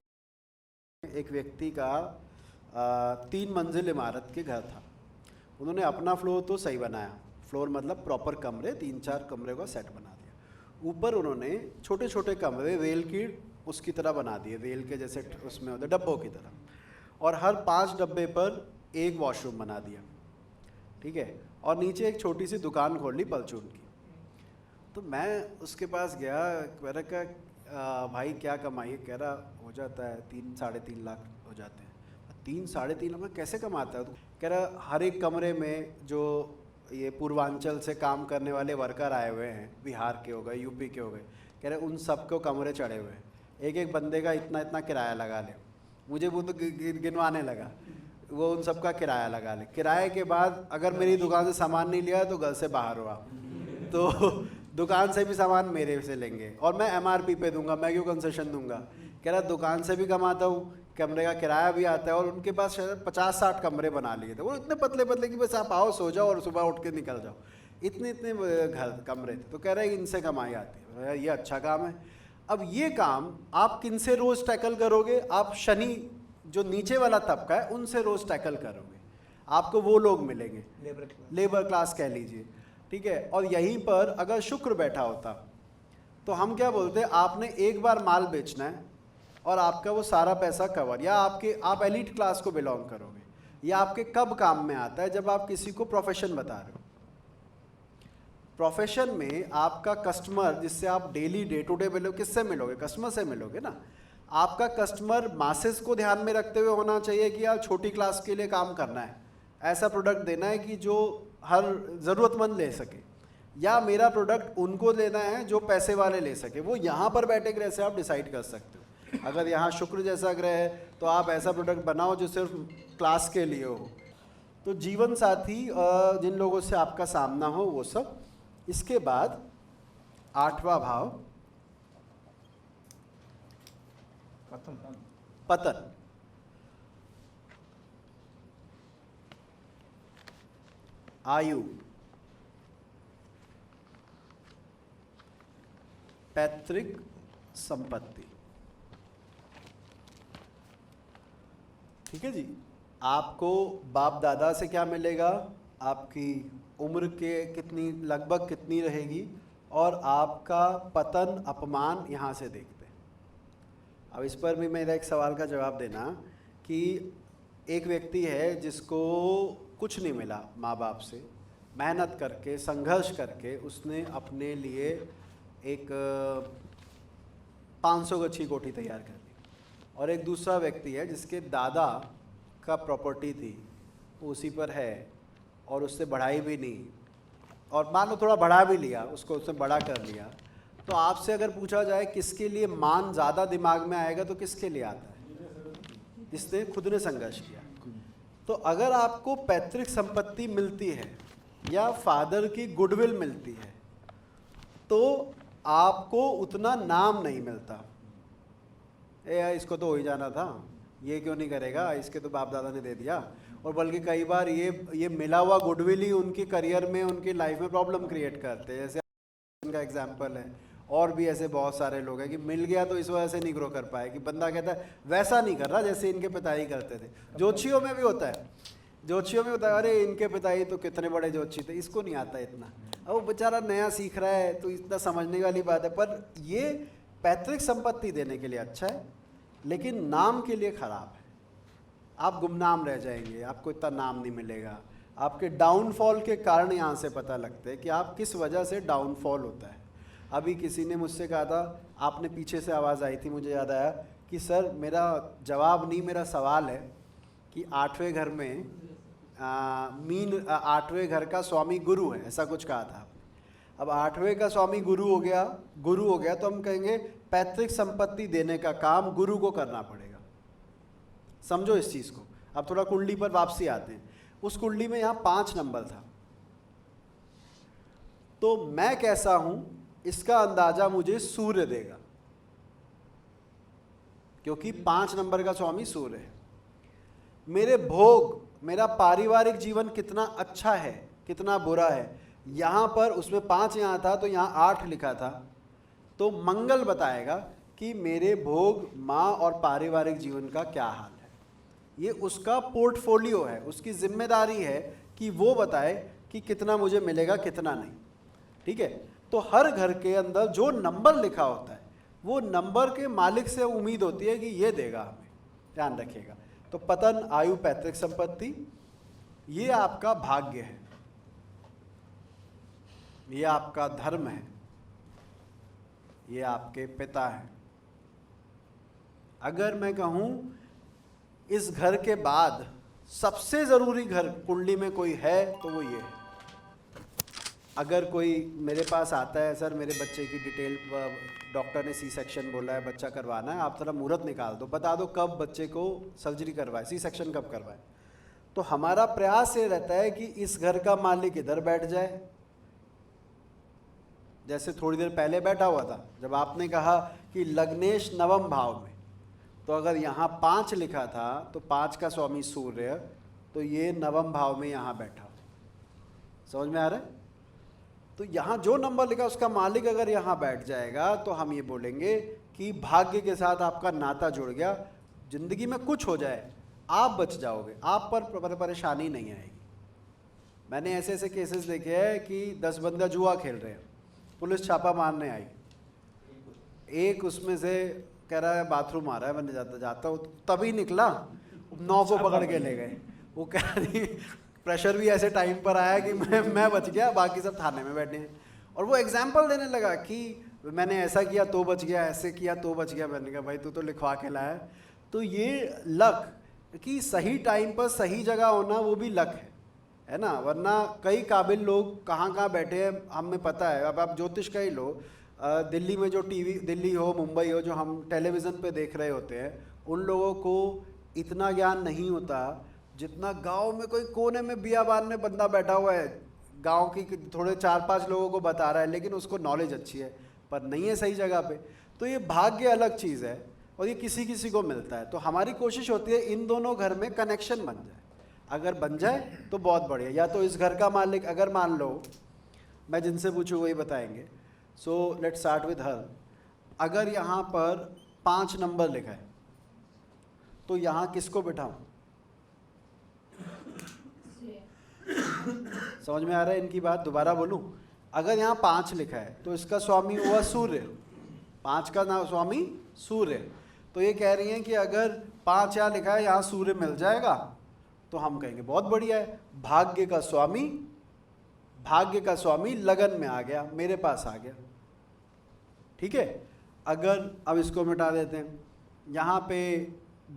एक व्यक्ति का 3 मंजिल इमारत के घर था। उन्होंने अपना फ्लोर तो सही बनाया, फ्लोर मतलब प्रॉपर कमरे, 3-4 कमरे का सेट बना दिया। ऊपर उन्होंने छोटे छोटे कमरे रेल की उसकी तरह बना दिए, रेल के जैसे उसमें होते डब्बों की तरह, और हर 5 डब्बे पर एक वॉशरूम बना दिया, ठीक है। और नीचे एक छोटी सी दुकान खोल ली परचून की। तो मैं उसके पास गया, मैंने कहा भाई क्या कमाई है? कह रहा हो जाता है 3-3.5 लाख हो जाते हैं। 3-3.5 लाख में कैसे कमाता है? कह रहा हर एक कमरे में जो ये पूर्वांचल से काम करने वाले वर्कर आए हुए हैं, बिहार के हो गए, यूपी के हो गए, कह रहे उन सबको कमरे चढ़े हुए हैं, एक एक बंदे का इतना इतना किराया लगा ले। मुझे वो तो गिनवाने लगा, वो उन सबका किराया लगा ले। किराए के बाद अगर मेरी दुकान से सामान नहीं लिया तो घर से बाहर हुआ, तो दुकान से भी सामान मेरे से लेंगे और मैं MRP पे दूंगा, मैं क्यों कंसेशन दूंगा? कह रहा दुकान से भी कमाता हूँ, कमरे का किराया भी आता है, और उनके पास शायद 50-60 कमरे बना लिए थे। वो इतने पतले पतले कि बस आप आओ, सो जाओ और सुबह उठ के निकल जाओ, इतने इतने घर कमरे थे। तो कह रहे हैं इनसे कमाई आती है। यार ये अच्छा काम है। अब ये काम आप किन से रोज़ टैकल करोगे? आप शनि जो नीचे वाला तबका है उनसे रोज़ टैकल करोगे, आपको वो लोग मिलेंगे, लेबर क्लास कह लीजिए, ठीक है। और यहीं पर अगर शुक्र बैठा होता तो हम क्या बोलते हैं, आपने एक बार माल बेचना है और आपका वो सारा पैसा कवर, या आप एलीट क्लास को बिलोंग करोगे। या आपके कब काम में आता है? जब आप किसी को प्रोफेशन बता रहे हो। प्रोफेशन में आपका कस्टमर जिससे आप डेली डे टू डे मिलोगे, किससे मिलोगे? कस्टमर से मिलोगे ना। आपका कस्टमर मासेस को ध्यान में रखते हुए होना चाहिए कि यार छोटी क्लास के लिए काम करना है, ऐसा प्रोडक्ट देना है कि जो हर ज़रूरतमंद ले सके, या मेरा प्रोडक्ट उनको देना है जो पैसे वाले ले सके। वो यहाँ पर बैठे ग्रह से आप डिसाइड कर सकते हो। अगर यहाँ शुक्र जैसा ग्रह है तो आप ऐसा प्रोडक्ट बनाओ जो सिर्फ क्लास के लिए हो। तो जीवन साथी जिन लोगों से आपका सामना हो वो सब। इसके बाद 8वां भाव पतन। आयु, पैतृक संपत्ति, ठीक है जी। आपको बाप दादा से क्या मिलेगा, आपकी उम्र के कितनी लगभग कितनी रहेगी, और आपका पतन अपमान यहाँ से देखते हैं। अब इस पर भी मेरा एक सवाल का जवाब देना कि एक व्यक्ति है जिसको कुछ नहीं मिला माँ बाप से, मेहनत करके संघर्ष करके उसने अपने लिए एक 500 गज कोठी तैयार कर ली, और एक दूसरा व्यक्ति है जिसके दादा का प्रॉपर्टी थी वो उसी पर है और उससे बढ़ाई भी नहीं, और मान लो थोड़ा बढ़ा भी लिया उसको, उसने बड़ा कर लिया, तो आपसे अगर पूछा जाए किसके लिए मान ज़्यादा दिमाग में आएगा तो किसके लिए आता है? जिसने खुद ने संघर्ष किया। तो अगर आपको पैतृक संपत्ति मिलती है या फादर की गुडविल मिलती है तो आपको उतना नाम नहीं मिलता। ए यार इसको तो हो ही जाना था, ये क्यों नहीं करेगा, इसके तो बाप दादा ने दे दिया। और बल्कि कई बार ये मिला हुआ गुडविल ही उनके करियर में, उनकी लाइफ में प्रॉब्लम क्रिएट करते हैं। जैसे का एग्जाम्पल है, और भी ऐसे बहुत सारे लोग हैं कि मिल गया तो इस वजह से नहीं ग्रो कर पाए, कि बंदा कहता है वैसा नहीं कर रहा जैसे इनके पिता ही करते थे। ज्योतिषियों में भी होता है, ज्योतिषियों में होता है, अरे इनके पिताजी तो कितने बड़े ज्योतिषी थे, इसको नहीं आता इतना। अब वो बेचारा नया सीख रहा है तो इतना समझने वाली बात है। पर ये पैतृक संपत्ति देने के लिए अच्छा है, लेकिन नाम के लिए खराब है। आप गुमनाम रह जाएंगे, आपको इतना नाम नहीं मिलेगा। आपके डाउनफॉल के कारण यहाँ से पता लगते हैं कि आप किस वजह से डाउनफॉल होता है। अभी किसी ने मुझसे कहा था, आपने पीछे से आवाज़ आई थी, मुझे याद आया कि सर मेरा जवाब नहीं, मेरा सवाल है कि 8वें घर में मीन 8वें घर का स्वामी गुरु है, ऐसा कुछ कहा था। अब 8वें का स्वामी गुरु हो गया तो हम कहेंगे पैतृक संपत्ति देने का काम गुरु को करना पड़ेगा। समझो इस चीज़ को। अब थोड़ा कुंडली पर वापसी आते हैं। उस कुंडली में यहाँ 5 नंबर था, तो मैं कैसा हूं इसका अंदाजा मुझे सूर्य देगा, क्योंकि 5 नंबर का स्वामी सूर्य है। मेरे भोग, मेरा पारिवारिक जीवन कितना अच्छा है कितना बुरा है, यहाँ पर उसमें 5 यहाँ था तो यहाँ 8 लिखा था, तो मंगल बताएगा कि मेरे भोग, माँ और पारिवारिक जीवन का क्या हाल है। ये उसका पोर्टफोलियो है, उसकी जिम्मेदारी है कि वो बताए कि कितना मुझे मिलेगा कितना नहीं। ठीक है, तो हर घर के अंदर जो नंबर लिखा होता है वो नंबर के मालिक से उम्मीद होती है कि ये देगा हमें, ध्यान रखिएगा। तो पतन, आयु, पैतृक संपत्ति, ये आपका भाग्य है, ये आपका धर्म है, ये आपके पिता हैं। अगर मैं कहूं इस घर के बाद सबसे ज़रूरी घर कुंडली में कोई है तो वो ये है। अगर कोई मेरे पास आता है, सर मेरे बच्चे की डिटेल, डॉक्टर ने सी सेक्शन बोला है, बच्चा करवाना है, आप थोड़ा मुहूर्त निकाल दो, बता दो कब बच्चे को सर्जरी करवाए, सी सेक्शन कब करवाए, तो हमारा प्रयास ये रहता है कि इस घर का मालिक इधर बैठ जाए। जैसे थोड़ी देर पहले बैठा हुआ था, जब आपने कहा कि लग्नेश नवम भाव में, तो अगर यहाँ 5 लिखा था तो 5 का स्वामी सूर्य, तो ये नवम भाव में यहाँ बैठा। समझ में आ रहा है? तो यहाँ जो नंबर लिखा उसका मालिक अगर यहाँ बैठ जाएगा तो हम ये बोलेंगे कि भाग्य के साथ आपका नाता जुड़ गया, जिंदगी में कुछ हो जाए आप बच जाओगे, आप पर परेशानी नहीं आएगी। मैंने ऐसे ऐसे केसेस देखे हैं कि 10 बंदा जुआ खेल रहे हैं, पुलिस छापा मारने आई, एक उसमें से कह रहा है बाथरूम आ रहा है, मैंने जाता हूँ, तभी निकला, 9 को पकड़ के ले गए। वो कह रही प्रेशर भी ऐसे टाइम पर आया कि मैं बच गया, बाकी सब थाने में बैठे हैं। और वो एग्जाम्पल देने लगा कि मैंने ऐसा किया तो बच गया, ऐसे किया तो बच गया। मैंने कहा भाई तू तो लिखवा के लाया। तो ये लक कि सही टाइम पर सही जगह होना वो भी लक है ना। वरना कई काबिल लोग कहाँ कहाँ बैठे हैं हमें पता है। अब आप ज्योतिष का ही लो, दिल्ली में जो टीवी, दिल्ली हो मुंबई हो, जो हम टेलीविज़न पे देख रहे होते हैं, उन लोगों को इतना ज्ञान नहीं होता जितना गांव में कोई कोने में बियाबान में बंदा बैठा हुआ है, गांव की थोड़े 4-5 लोगों को बता रहा है, लेकिन उसको नॉलेज अच्छी है पर नहीं है सही जगह पे। तो ये भाग्य अलग चीज़ है और ये किसी किसी को मिलता है। तो हमारी कोशिश होती है इन दोनों घर में कनेक्शन बन जाए। अगर बन जाए तो बहुत बढ़िया। या तो इस घर का मालिक, अगर मान लो मैं जिनसे पूछूँ वही बताएंगे। So let's start with her. अगर यहाँ पर 5 नंबर लिखा है तो यहाँ किसको बिठाऊँ? समझ में आ रहा है इनकी बात? दोबारा बोलूं, अगर यहाँ 5 लिखा है तो इसका स्वामी हुआ सूर्य, 5 का नाम स्वामी सूर्य। तो ये कह रही हैं कि अगर 5 यहाँ लिखा है, यहाँ सूर्य मिल जाएगा तो हम कहेंगे बहुत बढ़िया है। भाग्य का स्वामी लगन में आ गया, मेरे पास आ गया। ठीक है। अगर अब इसको मिटा देते हैं, यहाँ पे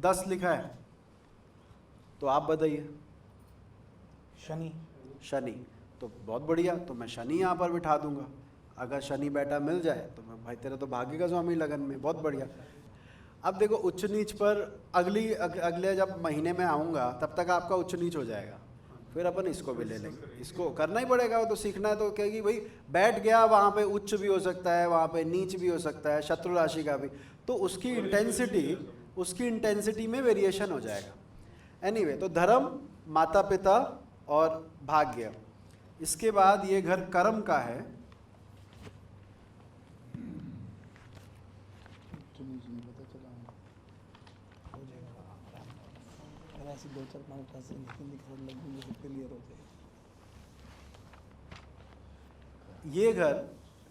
10 लिखा है तो आप बताइए। शनि। शनि। तो बहुत बढ़िया, तो मैं शनि यहाँ पर बिठा दूंगा। अगर शनि बैठा मिल जाए तो मैं भाई तेरा तो भाग्य का स्वामी लगन में, बहुत बढ़िया। अब देखो उच्च नीच पर अगले जब महीने में आऊँगा तब तक आपका उच्च नीच हो जाएगा, फिर अपन इसको भी ले लेंगे। इसको करना ही पड़ेगा, वो तो सीखना है। तो कहेगी भाई बैठ गया वहाँ पे, उच्च भी हो सकता है, वहाँ पे नीच भी हो सकता है, शत्रु राशि का भी, तो उसकी इंटेंसिटी में वेरिएशन हो जाएगा। एनीवे, तो धर्म, माता पिता और भाग्य। इसके बाद ये घर कर्म का है। हो जाएगा अगर ऐसी 2-4-5 राशि लगेंगे तो क्लियर हो जाएगा। ये घर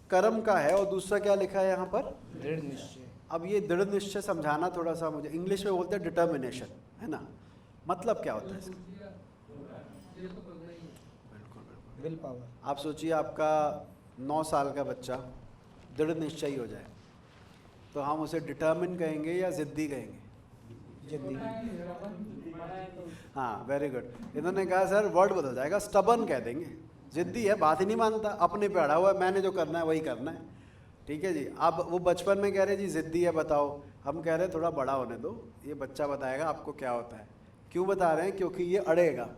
कर्म का है और दूसरा क्या लिखा है यहाँ पर? दृढ़ निश्चय। अब ये दृढ़ निश्चय समझाना थोड़ा सा, मुझे इंग्लिश में बोलते हैं डिटर्मिनेशन, है ना? मतलब क्या होता है इसका? बिल्कुल। Will power. आप सोचिए आपका 9 साल का बच्चा दृढ़ निश्चयी हो जाए, तो हम उसे डिटर्मिन कहेंगे या जिद्दी कहेंगे? जिद्दी। हाँ, वेरी गुड। इन्होंने कहा सर वर्ड बदल जाएगा, स्टबन कह देंगे। जिद्दी है, बात ही नहीं मानता, अपने पे अड़ा हुआ है, मैंने जो करना है वही करना है। ठीक है जी। अब वो बचपन में कह रहे जी जिद्दी है बताओ, हम कह रहे हैं थोड़ा बड़ा होने दो, ये बच्चा बताएगा आपको क्या होता है। क्यों बता रहे हैं? क्योंकि ये अड़ेगा,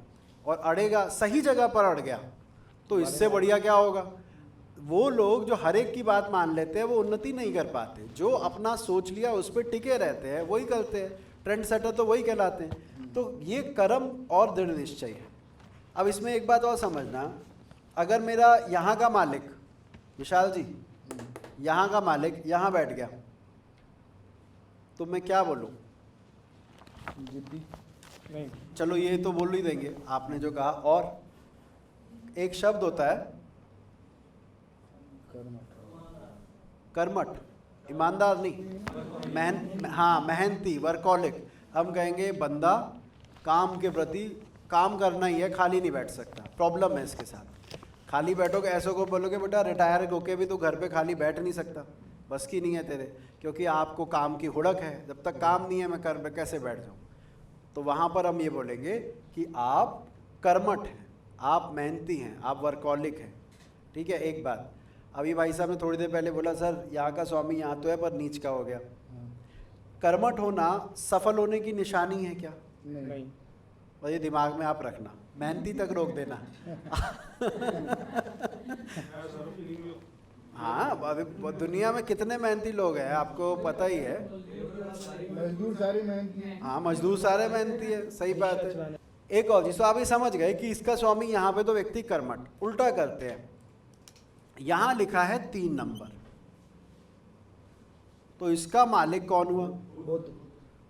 और अड़ेगा सही जगह पर अड़ गया तो इससे बढ़िया क्या होगा। वो लोग जो हर एक की बात मान लेते हैं वो उन्नति नहीं कर पाते, जो अपना सोच लिया उस पर टिके रहते हैं वही करते हैं, ट्रेंड सेटर तो वही कहलाते हैं। तो ये कर्म और दृढ़ निश्चय है। अब इसमें एक बात और समझना, अगर मेरा यहाँ का मालिक, विशाल जी यहाँ का मालिक यहाँ बैठ गया तो मैं क्या बोलूँ? जिद्दी नहीं। चलो ये तो बोल ही देंगे आपने जो कहा। और एक शब्द होता है कर्मठ, ईमानदार नहीं, हाँ मेहनती, वर्कॉलिक। हम कहेंगे बंदा काम के प्रति काम करना ही है, खाली नहीं बैठ सकता। प्रॉब्लम है इसके साथ, खाली बैठोगे, ऐसों को बोलोगे बेटा रिटायर होके भी तू घर पे खाली बैठ नहीं सकता, बस की नहीं है तेरे, क्योंकि आपको काम की हुड़क है, जब तक काम नहीं है मैं घर पे कैसे बैठ जाऊँ। तो वहाँ पर हम ये बोलेंगे कि आप कर्मठ हैं, आप मेहनती हैं, आप वर्कॉलिक हैं। ठीक है। एक बात, अभी भाई साहब ने थोड़ी देर पहले बोला सर यहाँ का स्वामी यहाँ तो है पर नीच का हो गया। कर्मठ होना सफल होने की निशानी है क्या? नहीं। और ये दिमाग में आप रखना, मेहनती तक रोक देना। हाँ, अभी दुनिया में कितने मेहनती लोग हैं आपको पता ही है। मजदूर सारे मेहनती हैं। हाँ, मजदूर सारे मेहनती है, सही बात है। एक और चीज, तो आप ये समझ गए कि इसका स्वामी यहाँ पे तो व्यक्ति कर्मठ। उल्टा करते हैं, यहाँ लिखा है 3 नंबर, तो इसका मालिक कौन हुआ?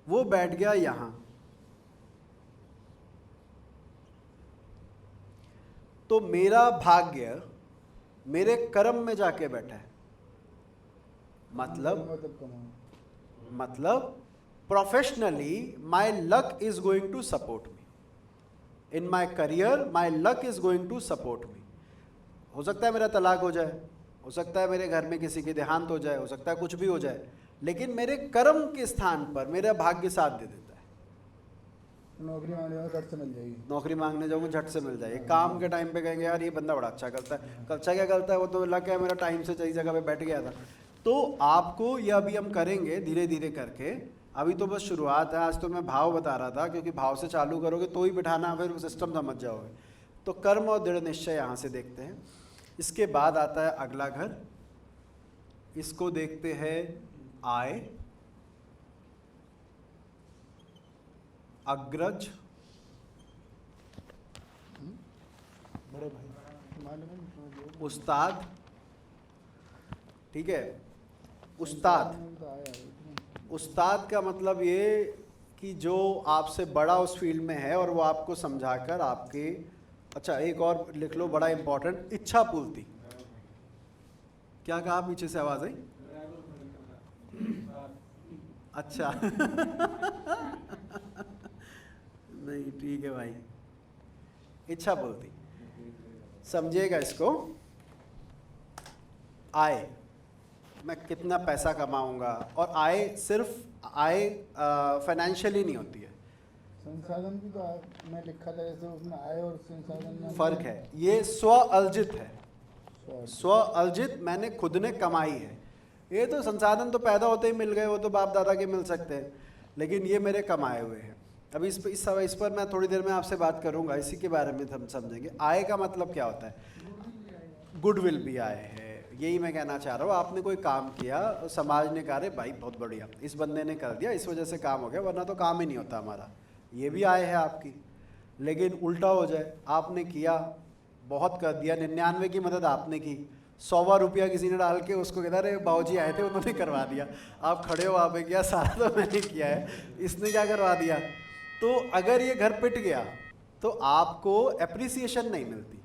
वो बैठ गया यहाँ, तो मेरा भाग्य मेरे कर्म में जाके बैठा है। मतलब professionally my luck is going to support me, in my career my luck is going to support me. हो सकता है मेरा तलाक हो जाए, हो सकता है मेरे घर में किसी की देहांत हो जाए, हो सकता है कुछ भी हो जाए, लेकिन मेरे कर्म के स्थान पर मेरा भाग्य साथ दे देता है। नौकरी मांगने जाओ झट से मिल जाएगी। नौकरी मांगने जाऊँगा झट से मिल जाएगी। काम के टाइम पे कहेंगे यार ये बंदा बड़ा अच्छा करता है, अच्छा क्या करता है, वो तो लग गया मेरा टाइम से सही जगह पे बैठ गया था। तो आपको यह अभी हम करेंगे धीरे धीरे करके, अभी तो बस शुरुआत है। आज तो मैं भाव बता रहा था, क्योंकि भाव से चालू करोगे तो ही बिठाना, फिर सिस्टम समझ जाओगे। तो कर्म और दृढ़ निश्चय यहाँ से देखते हैं। इसके बाद आता है अगला घर, इसको देखते हैं आय, अग्रज, बड़े भाई, उस्ताद। ठीक है, उस्ताद। उस्ताद का मतलब ये कि जो आपसे बड़ा उस फील्ड में है और वो आपको समझाकर आपके, अच्छा एक और लिख लो बड़ा इंपॉर्टेंट, इच्छा पूर्ति। क्या कहा पीछे से आवाज आई? अच्छा नहीं ठीक है भाई, इच्छा पूर्ति समझिएगा इसको। आय, मैं कितना पैसा कमाऊंगा, और आय सिर्फ आय फाइनेंशियली नहीं होती है, संसाधन की तो मैं लिखा था जैसे उसमें आय और संसाधन में फर्क है, ये स्व अर्जित है। स्व अर्जित मैंने खुद ने कमाई है। ये तो संसाधन तो पैदा होते ही मिल गए, वो तो बाप दादा के मिल सकते हैं, लेकिन ये मेरे कमाए हुए हैं। अभी इस पर मैं थोड़ी देर में आपसे बात करूंगा, इसी के बारे में हम समझेंगे। आय का मतलब क्या होता है? गुडविल भी आय है, यही मैं कहना चाह रहा हूँ। आपने कोई काम किया, समाज ने कहा रे भाई बहुत बढ़िया, इस बंदे ने कर दिया, इस वजह से काम हो गया, वरना तो काम ही नहीं होता हमारा, ये भी आय है आपकी। लेकिन उल्टा हो जाए, आपने किया, बहुत कर दिया, 99 की मदद आपने की, 100 रुपया किसी ने डाल के उसको कहता अरे बाबूजी आए थे उन्होंने करवा दिया, आप खड़े हो, आपने किया, सारा तो मैंने किया है, इसने क्या करवा दिया। तो अगर ये घर पिट गया तो आपको एप्रिसिएशन नहीं मिलती,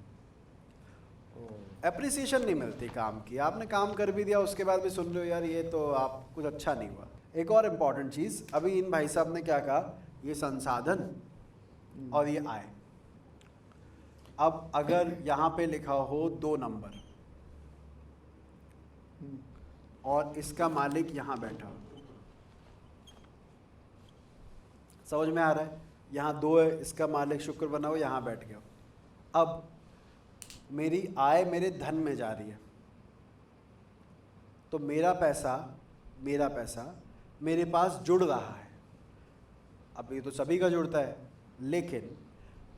एप्रिसिएशन नहीं मिलती काम की। आपने काम कर भी दिया, उसके बाद भी सुन रहे हो यार ये तो आप कुछ अच्छा नहीं हुआ। एक और इम्पॉर्टेंट चीज़, अभी इन भाई साहब ने क्या कहा, ये संसाधन और ये आय। अब अगर यहाँ पे लिखा हो 2 नंबर और इसका मालिक यहाँ बैठा हो, समझ में आ रहा है? यहाँ 2 है, इसका मालिक शुक्र बना हो, यहाँ बैठ गया हो। अब मेरी आय मेरे धन में जा रही है, तो मेरा पैसा मेरे पास जुड़ रहा है। अब ये तो सभी का जुड़ता है, लेकिन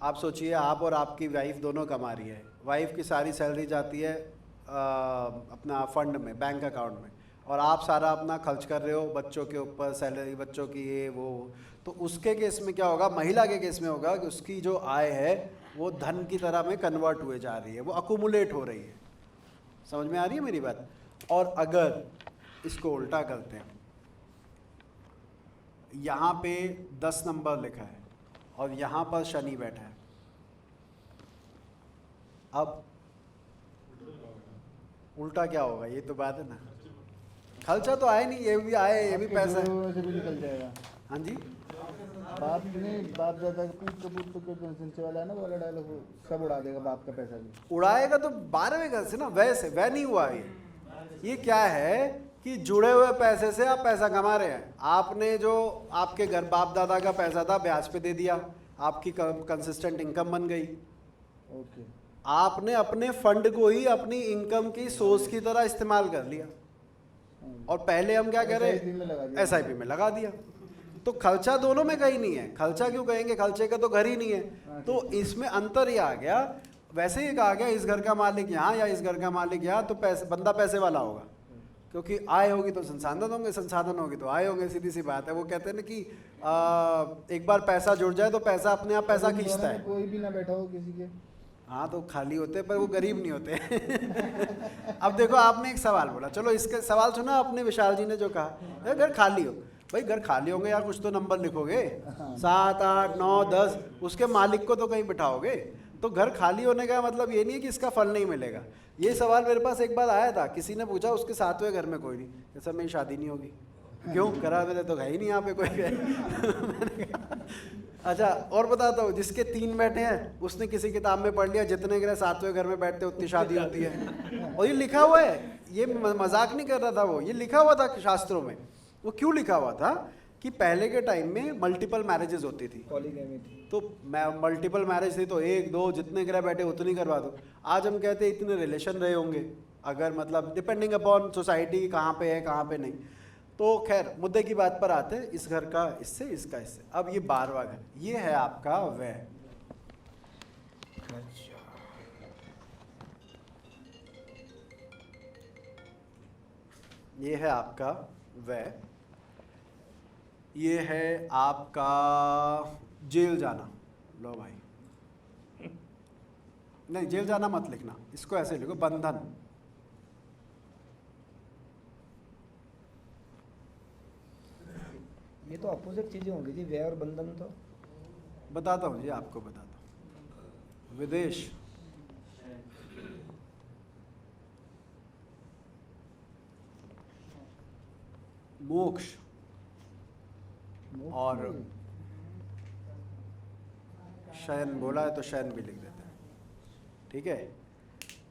आप सोचिए आप और आपकी वाइफ दोनों कमा रही है, वाइफ की सारी सैलरी जाती है अपना फंड में, बैंक अकाउंट में, और आप सारा अपना खर्च कर रहे हो बच्चों के ऊपर, सैलरी बच्चों की ये वो। तो उसके केस में क्या होगा, महिला के केस में होगा कि उसकी जो आय है वो धन की तरह में कन्वर्ट हुए जा रही है, वो अकुमुलेट हो रही है। समझ में आ रही है मेरी बात? और अगर इसको उल्टा करते हैं, यहाँ पे 10 नंबर लिखा है और यहाँ पर शनि बैठा है, अब उल्टा क्या होगा? ये तो बात है ना, खर्चा तो आए नहीं, ये भी आए, ये भी पैसा है, से भी निकल जाएगा। हाँ जी। बाप दादा पूछ के जनसंख्या वाला है ना, वो वाला डायलॉग सब उड़ा देगा, बाप का पैसा भी उड़ाएगा तो 12वें घर से ना, वैसे वह नहीं हुआ ये क्या है कि जुड़े हुए पैसे से आप पैसा कमा रहे हैं। आपने जो आपके घर बाप दादा का पैसा था ब्याज पे दे दिया, आपकी कंसिस्टेंट इनकम बन गई। ओके, आपने अपने फंड को ही अपनी इनकम की सोर्स की तरह इस्तेमाल कर लिया, और पहले हम क्या कह रहे हैं, SIP में लगा दिया। तो खर्चा दोनों में कहीं नहीं है। खर्चा क्यों कहेंगे, खर्चे का तो घर ही नहीं है। तो इसमें अंतर ये आ गया। वैसे ही कहा गया इस घर का मालिक यहाँ या इस घर का मालिक यहाँ, तो पैसे बंदा पैसे वाला होगा, क्योंकि आय होगी तो संसाधन होंगे, संसाधन होगी तो आय होंगे, सीधी सी बात है। वो कहते हैं ना कि एक बार पैसा जुड़ जाए तो पैसा अपने आप पैसा खींचता है। कोई भी ना बैठा हो किसी के, हाँ तो खाली होते पर वो गरीब नहीं होते। अब देखो आपने एक सवाल बोला, चलो इसका सवाल सुना आपने, विशाल जी ने जो कहा घर खाली हो, भाई घर खाली होंगे यार, कुछ तो नंबर लिखोगे, 7, 8, 9, 10, उसके मालिक को तो कहीं बिठाओगे। तो घर खाली होने का मतलब ये नहीं है कि इसका फल नहीं मिलेगा। ये सवाल मेरे पास एक बार आया था, किसी ने पूछा उसके 7वें घर में कोई नहीं, सर मेरी शादी नहीं होगी। क्यों करा? मेरे तो है ही नहीं यहाँ पे कोई। मैंने कहा अच्छा और बताता हूँ, जिसके 3 बैठे हैं उसने किसी किताब में पढ़ लिया जितने ग्रह 7वें घर में बैठते उतनी शादी होती है। और ये लिखा हुआ है, ये मजाक नहीं कर रहा था वो, ये लिखा हुआ था शास्त्रों में। वो क्यों लिखा हुआ था कि पहले के टाइम में मल्टीपल मैरिजेस होती थी, पॉलीगैमी थी, तो मल्टीपल मैरिज थी, तो 1, 2 जितने ग्रह बैठे उतनी करवा दो। आज हम कहते हैं इतने रिलेशन रहे होंगे, अगर मतलब डिपेंडिंग अपॉन सोसाइटी कहाँ पे है कहाँ पे नहीं। तो खैर मुद्दे की बात पर आते हैं, इस घर का इससे, इसका इससे। अब ये 12वां घर, ये है आपका व्यय। ये है आपका व्यय, ये है आपका जेल जाना। लो भाई, नहीं जेल जाना मत लिखना, इसको ऐसे लिखो बंधन। ये तो अपोजिट चीजें होंगी जी, व्यय और बंधन। तो बताता हूँ जी, आपको बताता हूँ। विदेश, मोक्ष और शयन बोला है तो शयन भी लिख देते हैं, ठीक है।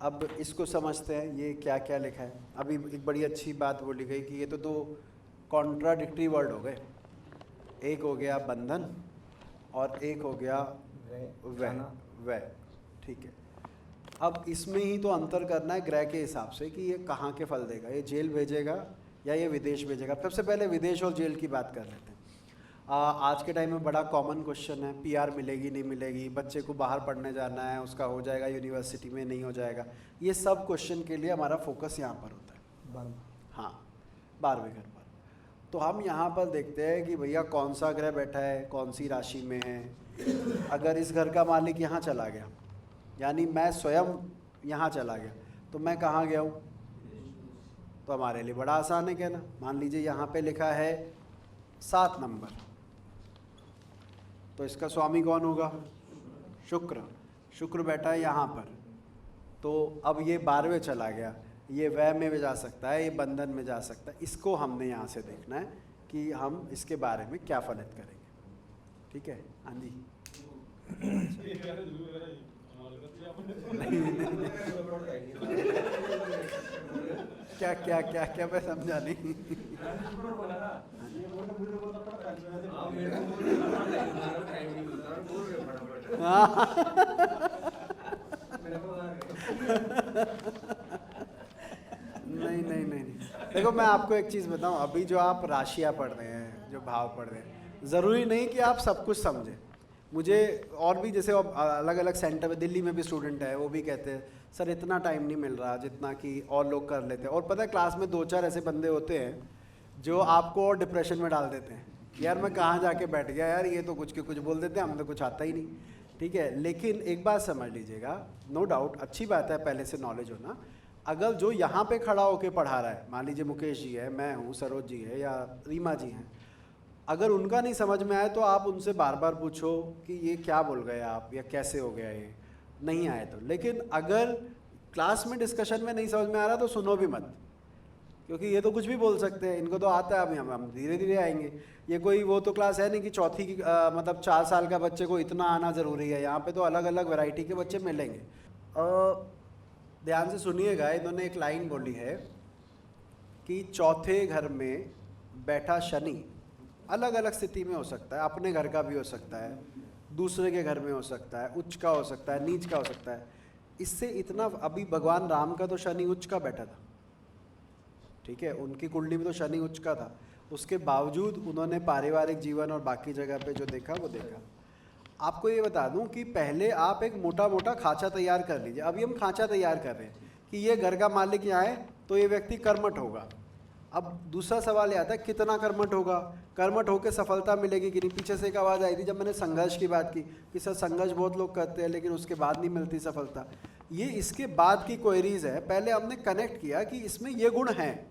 अब इसको समझते हैं ये क्या क्या लिखा है। अभी एक बड़ी अच्छी बात बोली गई कि ये तो 2 कॉन्ट्राडिक्टरी वर्ड हो गए। एक हो गया बंधन और एक हो गया वह वह, ठीक है। अब इसमें ही तो अंतर करना है ग्रह के हिसाब से कि ये कहाँ के फल देगा, ये जेल भेजेगा या ये विदेश भेजेगा। सबसे पहले विदेश और जेल की बात कर लेते हैं। आज के टाइम में बड़ा कॉमन क्वेश्चन है, पीआर मिलेगी नहीं मिलेगी, बच्चे को बाहर पढ़ने जाना है, उसका हो जाएगा यूनिवर्सिटी में, नहीं हो जाएगा। ये सब क्वेश्चन के लिए हमारा फोकस यहाँ पर होता है, हाँ 12वें घर पर। तो हम यहाँ पर देखते हैं कि भैया कौन सा ग्रह बैठा है, कौन सी राशि में है। अगर इस घर का मालिक यहाँ चला गया, यानी मैं स्वयं यहाँ चला गया, तो मैं कहाँ गया हूँ, तो हमारे लिए बड़ा आसान है कहना। मान लीजिए यहाँ पे लिखा है 7 नंबर, तो इसका स्वामी कौन होगा, शुक्र। शुक्र बैठा है यहाँ पर, तो अब ये 12वें चला गया, ये वह में भी जा सकता है, ये बंधन में जा सकता है। इसको हमने यहाँ से देखना है कि हम इसके बारे में क्या फलित करेंगे, ठीक है। हाँ जी क्या क्या क्या क्या मैं समझा नहीं। नहीं नहीं नहीं नहीं, देखो मैं आपको एक चीज़ बताऊं, अभी जो आप राशियां पढ़ रहे हैं, जो भाव पढ़ रहे हैं, ज़रूरी नहीं कि आप सब कुछ समझें। मुझे और भी जैसे अलग अलग सेंटर में, दिल्ली में भी स्टूडेंट है, वो भी कहते हैं सर इतना टाइम नहीं मिल रहा जितना कि और लोग कर लेते हैं। और पता है क्लास में 2-4 ऐसे बंदे होते हैं जो आपको और डिप्रेशन में डाल देते हैं, यार मैं कहाँ जाके बैठ गया, यार ये तो कुछ के कुछ बोल देते हैं, हमें तो कुछ आता ही नहीं, ठीक है। लेकिन एक बात समझ लीजिएगा, नो डाउट अच्छी बात है पहले से नॉलेज होना। अगर जो यहाँ पे खड़ा होके पढ़ा रहा है, मान लीजिए मुकेश जी है, मैं हूँ, सरोज जी है या रीमा जी हैं, अगर उनका नहीं समझ में आए तो आप उनसे बार बार पूछो कि ये क्या बोल गए आप, या कैसे हो गया ये, नहीं आए तो। लेकिन अगर क्लास में डिस्कशन में नहीं समझ में आ रहा तो सुनो भी मत, क्योंकि ये तो कुछ भी बोल सकते हैं, इनको तो आता है। अभी हम धीरे धीरे आएंगे, ये कोई वो तो क्लास है नहीं कि चौथी की मतलब 4 साल का बच्चे को इतना आना ज़रूरी है। यहाँ पे तो अलग अलग वैरायटी के बच्चे मिलेंगे। ध्यान से सुनिएगा, इन्होंने एक लाइन बोली है कि चौथे घर में बैठा शनि अलग अलग स्थिति में हो सकता है, अपने घर का भी हो सकता है, दूसरे के घर में हो सकता है, उच्च का हो सकता है, नीच का हो सकता है। इससे इतना, अभी भगवान राम का तो शनि उच्च का बैठा था, ठीक है, उनकी कुंडली में तो शनि उच्च का था, उसके बावजूद उन्होंने पारिवारिक जीवन और बाकी जगह पे जो देखा वो देखा। आपको ये बता दूं कि पहले आप एक मोटा मोटा खांचा तैयार कर लीजिए। अभी हम खांचा तैयार कर रहे हैं कि ये घर का मालिक यहाँ है तो ये व्यक्ति कर्मठ होगा। अब दूसरा सवाल ये आता है कितना कर्मठ होगा, कर्मठ होकर सफलता मिलेगी कि नहीं। पीछे से एक आवाज़ आई थी जब मैंने संघर्ष की बात की कि सर संघर्ष बहुत लोग करते हैं लेकिन उसके बाद नहीं मिलती सफलता। ये इसके बाद की क्वेरीज है, पहले हमने कनेक्ट किया कि इसमें ये गुण हैं,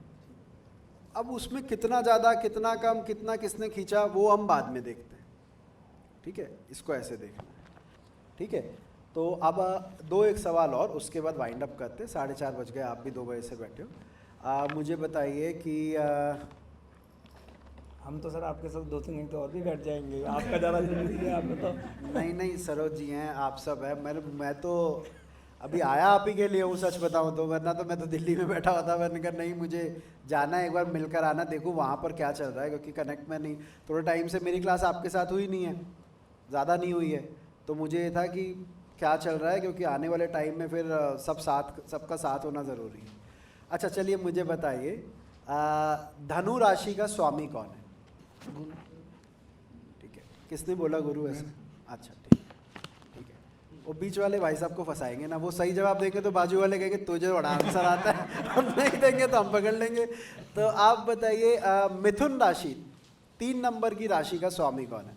अब उसमें कितना ज़्यादा कितना कम कितना किसने खींचा वो हम बाद में देखते हैं, ठीक है। इसको ऐसे देखना है, ठीक है। तो अब दो एक सवाल और, उसके बाद वाइंड अप करते हैं। 4:30 बज गए, आप भी 2 बजे से बैठे हो। मुझे बताइए कि हम तो सर आपके साथ 2-3 घंटे और भी बैठ जाएंगे, आपका ज़्यादा जरूरी है, आप बताओ। नहीं नहीं सरोज जी हैं, आप सब है, मैं तो अभी आया आप ही के लिए हूँ, सच बताऊँ तो, वरना तो मैं तो दिल्ली में बैठा हुआ था। मैंने कहा नहीं मुझे जाना है, एक बार मिलकर आना, देखूँ वहाँ पर क्या चल रहा है, क्योंकि कनेक्ट में नहीं, थोड़े टाइम से मेरी क्लास आपके साथ हुई नहीं है, ज़्यादा नहीं हुई है, तो मुझे ये था कि क्या चल रहा है, क्योंकि आने वाले टाइम में फिर सबका साथ होना ज़रूरी है। अच्छा चलिए मुझे बताइए, धनु राशि का स्वामी कौन है? ठीक है, किसने बोला गुरु ऐसे? अच्छा ठीक है। वो बीच वाले भाई साहब को फंसाएंगे ना, वो सही जवाब देंगे तो बाजू वाले कहेंगे तुझे बड़ा आंसर आता है, हम नहीं देंगे तो हम पकड़ लेंगे। तो आप बताइए, मिथुन राशि 3 नंबर की राशि का स्वामी कौन है?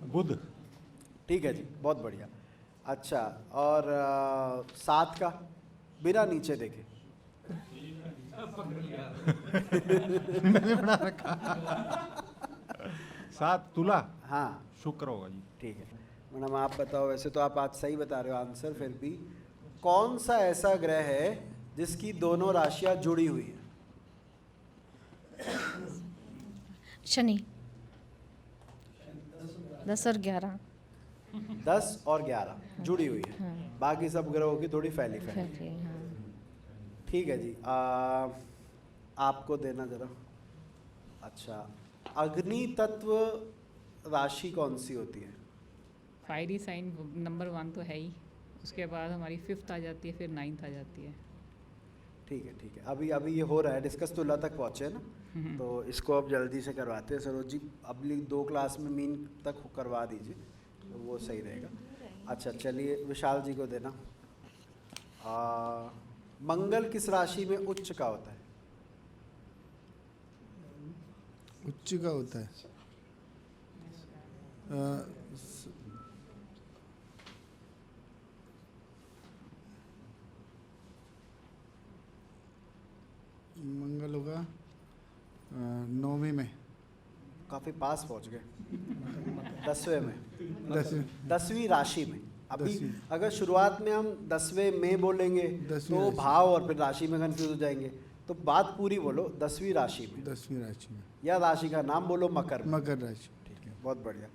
बुध। ठीक है जी, बहुत बढ़िया। अच्छा, और 7 का बिना नीचे देखे? मैंने बना रखा। 7 तुला। हाँ शुक्र होगा जी। ठीक है मैडम, आप बताओ। वैसे तो आप आज सही बता रहे हो आंसर, फिर भी कौन सा ऐसा ग्रह है जिसकी दोनों राशियां जुड़ी हुई है? शनि 10 और 11 10 और 11 जुड़ी हुई है, हाँ। बाकी सब ग्रहों की थोड़ी फैली फैली। फैली, हाँ। ठीक है जी, आपको देना जरा। अच्छा, अग्नि तत्व राशि कौन सी होती है? फायरी साइन नंबर 1 तो है ही, उसके बाद हमारी 5th आ जाती है, फिर 9th आ जाती है। ठीक है ठीक है, अभी ये हो रहा है डिस्कस, तुला तक पहुँचे हैं ना, तो इसको अब जल्दी से करवाते हैं। सरोज जी अगली 2 क्लास में मीन तक करवा दीजिए, तो वो सही रहेगा। अच्छा चलिए विशाल जी को देना। मंगल किस राशि में उच्च का होता है? उच्च का होता है मंगल होगा 9वीं में, काफ़ी पास पहुँच गए। 10वें में, 10वीं राशि में। अभी 10वीं। अगर शुरुआत में हम 10वें में बोलेंगे 10वीं तो राशि। भाव और फिर राशि में कंफ्यूज हो जाएंगे, तो बात पूरी बोलो 10वीं राशि में, 10वीं राशि में, या राशि का नाम बोलो मकर में। मकर राशि। ठीक है, बहुत बढ़िया।